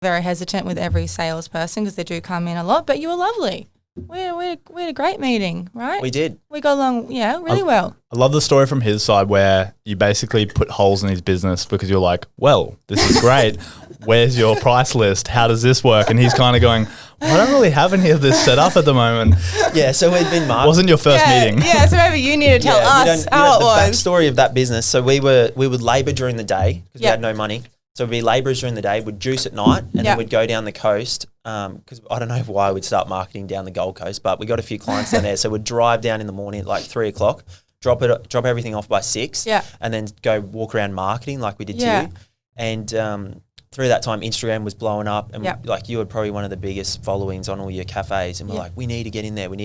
very hesitant with every salesperson because they do come in a lot, but you were lovely. We had a great meeting, right? We did. We got along, really well. I love the story from his side where you basically put holes in his business because you're like, well, this is great. Where's your price list? How does this work? And he's kind of going, well, I don't really have any of this set up at the moment. Yeah, so we'd been marketing. Wasn't your first meeting. Yeah, so maybe you need to tell us how it was. The backstory of that business. So we would labour during the day because we had no money. So we'd be labourers during the day, we'd juice at night, and then we'd go down the coast because I don't know why we'd start marketing down the Gold Coast, but we got a few clients down there. So we'd drive down in the morning at like 3 o'clock, drop everything off by 6, and then go walk around marketing like we did to you. And through that time, Instagram was blowing up, and like you had probably one of the biggest followings on all your cafes, and we're like, we need to get in there, And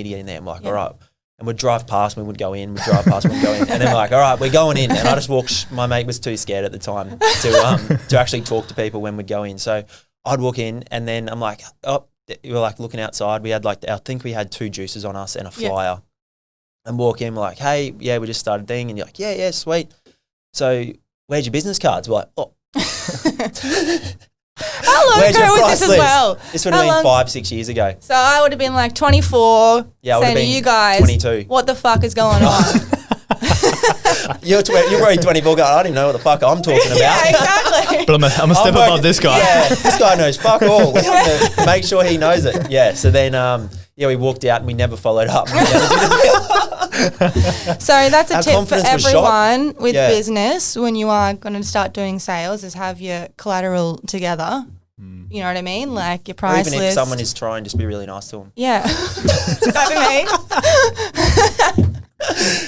we're like, all right. And we'd drive past, we would go in, we'd drive past, we'd go in. And then we're like, all right, we're going in. And I just walked, my mate was too scared at the time to actually talk to people when we'd go in. So I'd walk in and then I'm like, we were like looking outside. We had I think we had 2 juices on us and a flyer. And walk in, we're like, hey, we just started thing. And you're like, yeah, sweet. So where's your business cards? We're like, oh. How long ago was this as well? This would have been 5-6 years ago. So I would have been like 24. Yeah, I would have been you guys, 22. What the fuck is going on? You're probably 24 going, I don't even know what the fuck I'm talking about. Yeah, exactly. But I'm a step above this guy. Yeah, this guy knows fuck all. We have to make sure he knows it. Yeah, so then we walked out and we never followed up. We never did it. So that's a Our tip for everyone with Yeah. business when you are going to start doing sales is have your collateral together. You know what I mean? Like your price Or even list. if someone is trying, just be really nice to them. Yeah. That'd be me.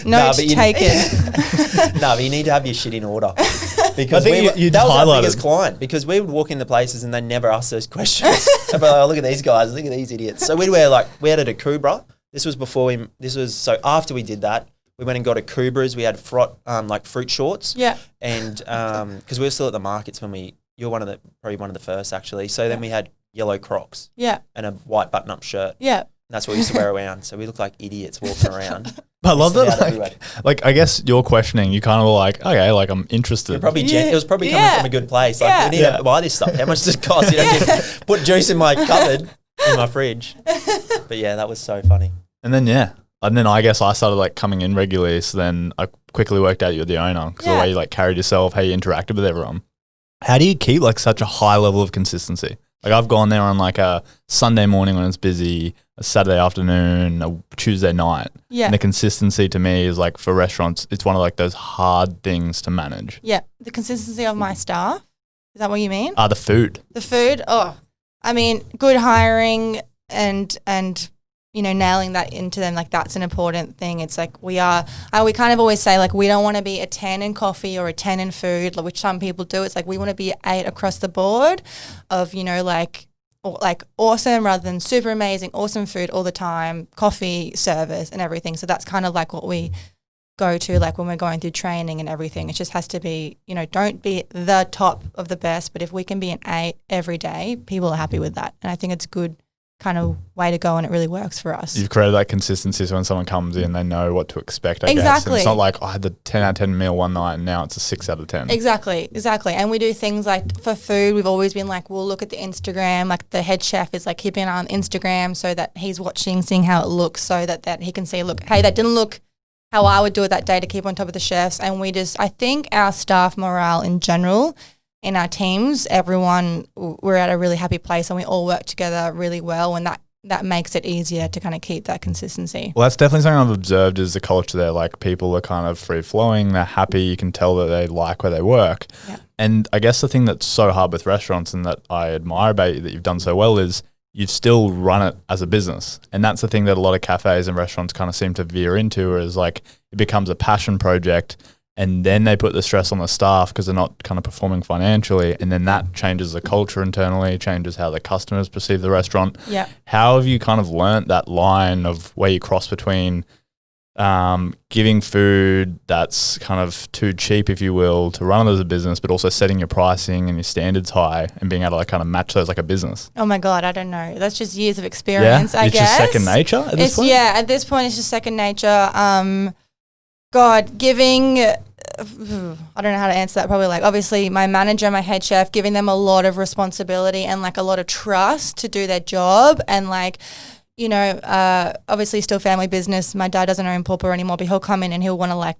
Note taken. No, but you need to have your shit in order. Because I think that was our biggest client, because we would walk into places and they never ask those questions. They'd be like, oh, look at these guys, look at these idiots. So we'd wear we had a Kubra. This was so after we did that, we went and got a Kubras. We had fruit shorts. Yeah. And because we were still at the markets when you're probably one of the first actually. So then we had yellow Crocs. Yeah. And a white button-up shirt. Yeah. And that's what we used to wear around. So we looked like idiots walking around. But I love that. Like, I guess you're questioning. You kind of were like, okay, like I'm interested. It was probably coming from a good place. Like we need to buy this stuff. How much does it cost? You don't just put juice in my cupboard, in my fridge. But yeah, that was so funny. And then I guess I started coming in regularly. So then I quickly worked out you're the owner because the way you carried yourself, how you interacted with everyone. How do you keep such a high level of consistency? I've gone there on a Sunday morning when it's busy, a Saturday afternoon, a Tuesday night. Yeah. And the consistency to me is for restaurants, it's one of those hard things to manage. Yeah. The consistency of my staff. Is that what you mean? The food. The food. Oh, I mean, good hiring and nailing that into them, that's an important thing. It's we kind of always say, we don't want to be a 10 in coffee or a 10 in food, which some people do. It's we want to be 8 across the board of, awesome rather than super amazing, awesome food all the time, coffee, service and everything. So that's kind of what we go to, when we're going through training and everything. It just has to be, don't be the top of the best, but if we can be an 8 every day, people are happy with that. And I think it's good kind of way to go, and it really works for us. You've created that consistency so when someone comes in, they know what to expect, I guess. And it's not I had the 10 out of 10 meal one night and now it's a 6 out of 10. Exactly. And we do things for food, we've always been we'll look at the Instagram, the head chef is keeping an eye on Instagram so that he's watching, seeing how it looks so that he can see, look, hey, that didn't look how I would do it that day, to keep on top of the chefs. And I think our staff morale in general, in our teams, we're at a really happy place and we all work together really well, and that makes it easier to kind of keep that consistency. Well, that's definitely something I've observed is the culture there. People are kind of free-flowing, they're happy, you can tell that they like where they work. Yeah. And I guess the thing that's so hard with restaurants and that I admire about you that you've done so well is you've still run it as a business. And that's the thing that a lot of cafes and restaurants kind of seem to veer into is it becomes a passion project. And then they put the stress on the staff because they're not kind of performing financially. And then that changes the culture internally, changes how the customers perceive the restaurant. Yeah. How have you kind of learnt that line of where you cross between giving food that's kind of too cheap, if you will, to run it as a business, but also setting your pricing and your standards high and being able to kind of match those like a business? Oh my God, I don't know. That's just years of experience, I guess. It's just second nature at this point? Yeah, at this point it's just second nature. God, giving I don't know how to answer that. Probably like obviously my manager, my head chef, giving them a lot of responsibility and like a lot of trust to do their job. And like, you know, obviously still family business. My dad doesn't own Pawpaw anymore, but he'll come in and he'll want to like,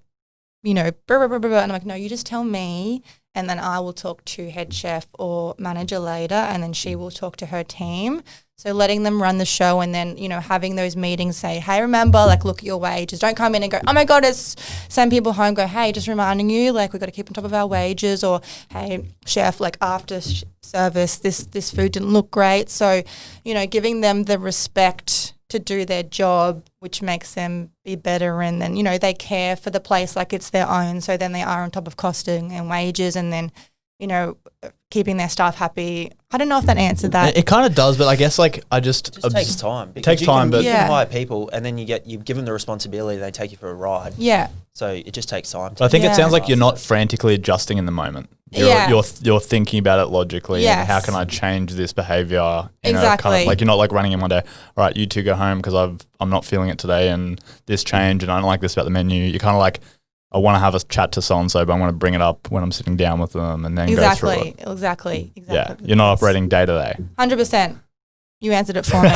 you know, blah, blah, blah, blah, blah. And I'm like, no, you just tell me. And then I will talk to head chef or manager later, and then she will talk to her team. So letting them run the show, and then, you know, having those meetings say, hey, remember, like, look at your wages. Don't come in and go, oh my God, send people home, go, hey, just reminding you, like, we've got to keep on top of our wages, or, hey, chef, like, after service, this food didn't look great. So, you know, giving them the respect to do their job, which makes them be better, and then, you know, they care for the place like it's their own, so then they are on top of costing and wages, and then, you know, keeping their staff happy. I don't know if that answered that. It kind of does, but I guess like I just it takes time. It takes time, but you can hire people, and then you give them the responsibility. They take you for a ride. Yeah. So it just takes time. I think it sounds like you're not frantically adjusting in the moment. You're thinking about it logically. Yes. And how can I change this behavior? Exactly. Kind of, like you're not like running in one day. All right, you two go home because I'm not feeling it today, and this change, and I don't like this about the menu. You're kind of like, I want to have a chat to so-and-so, but I want to bring it up when I'm sitting down with them and then go through it. Exactly. Yeah, you're not operating day to day. 100%. You answered it for me.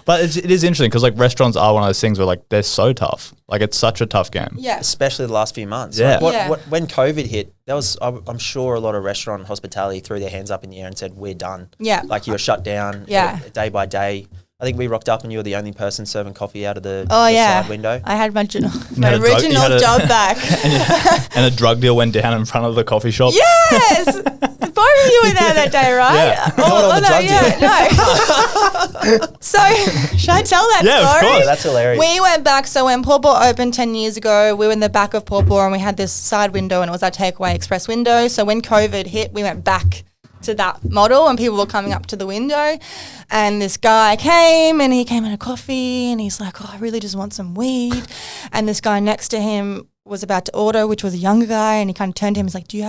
But it is interesting because like restaurants are one of those things where like they're so tough. Like it's such a tough game. Yeah. Especially the last few months. Yeah. Like when COVID hit, I'm sure a lot of restaurant hospitality threw their hands up in the air and said, we're done. Yeah. Like you were shut down day by day. I think we rocked up and you were the only person serving coffee out of the side window. I had my original job back. And a drug deal went down in front of the coffee shop. Yes! Both of you were there that day, right? Yeah. No. So, should I tell that story? Yeah, of course. That's hilarious. We went back, so when Pawpaw opened 10 years ago, we were in the back of Pawpaw and we had this side window, and it was our takeaway express window. So when COVID hit, we went back to that model, and people were coming up to the window, and this guy came and he came in a coffee and he's like, oh, I really just want some weed. And this guy next to him was about to order, which was a younger guy, and he kind of turned to him, he's like, do you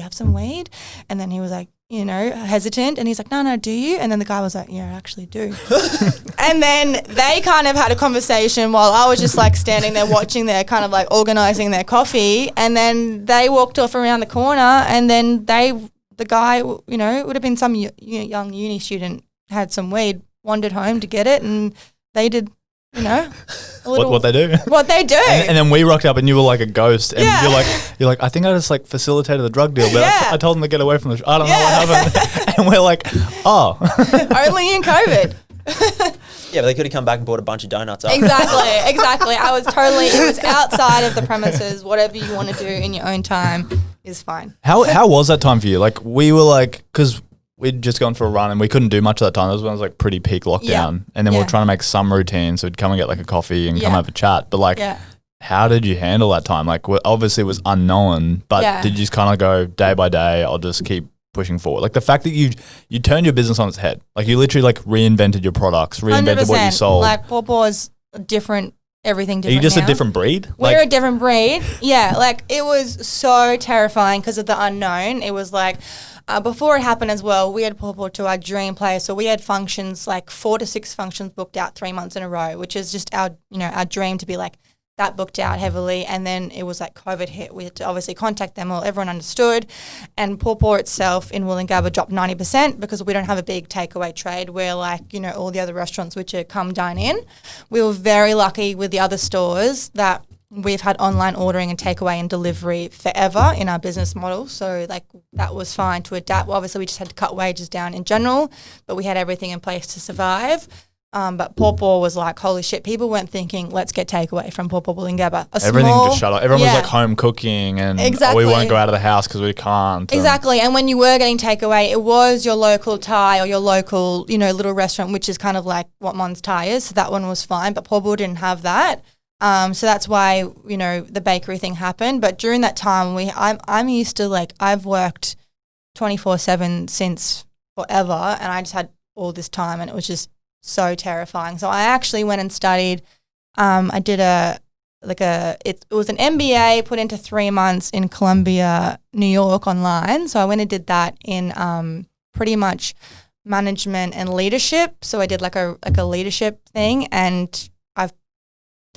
have some weed? And then he was like, you know, hesitant, and he's like, no, do you? And then the guy was like, yeah, I actually do. And then they kind of had a conversation while I was just like standing there watching, their kind of like organizing their coffee, and then they walked off around the corner, and then the guy, you know, it would have been some young uni student, had some weed, wandered home to get it, and they did, you know, what they do. What they do. And then we rocked up and you were like a ghost, and you're like, I think I just like facilitated the drug deal, but I told them to get away from the I don't know what happened. And we're like, oh. Only in COVID. Yeah, but they could have come back and bought a bunch of donuts up. Exactly. It was outside of the premises. Whatever you want to do in your own time is fine. How was that time for you? Like we were like, because we'd just gone for a run and we couldn't do much at that time. That was when it was like pretty peak lockdown. And then we were trying to make some routine. So we'd come and get like a coffee and come have a chat. But like, how did you handle that time? Like obviously it was unknown, but did you just kind of go day by day, I'll just keep pushing forward? Like the fact that you turned your business on its head, like you literally like reinvented your products, reinvented 100%. What you sold. Like Pawpaw is different, everything different. Are you just now. a different breed? We're a different breed. Yeah, like it was so terrifying because of the unknown. It was like before it happened as well, we had Pawpaw to our dream place. So we had functions, like 4 to 6 functions booked out 3 months in a row, which is just our dream to be like that booked out heavily. And then it was like COVID hit. We had to obviously contact them all. Everyone understood. And Pawpaw itself in Wollongabba dropped 90% because we don't have a big takeaway trade. We're like, you know, all the other restaurants which are come dine in. We were very lucky with the other stores that we've had online ordering and takeaway and delivery forever in our business model. So like that was fine to adapt. Well, obviously we just had to cut wages down in general, but we had everything in place to survive. But Pawpaw was like, holy shit, people weren't thinking, let's get takeaway from Pawpaw Wollongabba. Everything just shut off. Everyone was like home cooking and we won't go out of the house because we can't. Exactly. And when you were getting takeaway, it was your local Thai or your local, you know, little restaurant, which is kind of like what Mon's Thai is. So that one was fine, but Pawpaw didn't have that. So that's why, you know, the bakery thing happened. But during that time, I'm used to like, I've worked 24/7 since forever, and I just had all this time, and it was just so terrifying. So I actually went and studied. I did it was an MBA put into 3 months in Columbia, New York online. So I went and did that in pretty much management and leadership. So I did like a leadership thing, and I've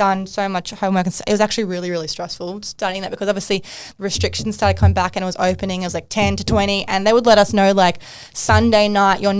done so much homework. And it was actually really, really stressful studying that because obviously restrictions started coming back and it was opening. It was like 10 to 20 and they would let us know like Sunday night you're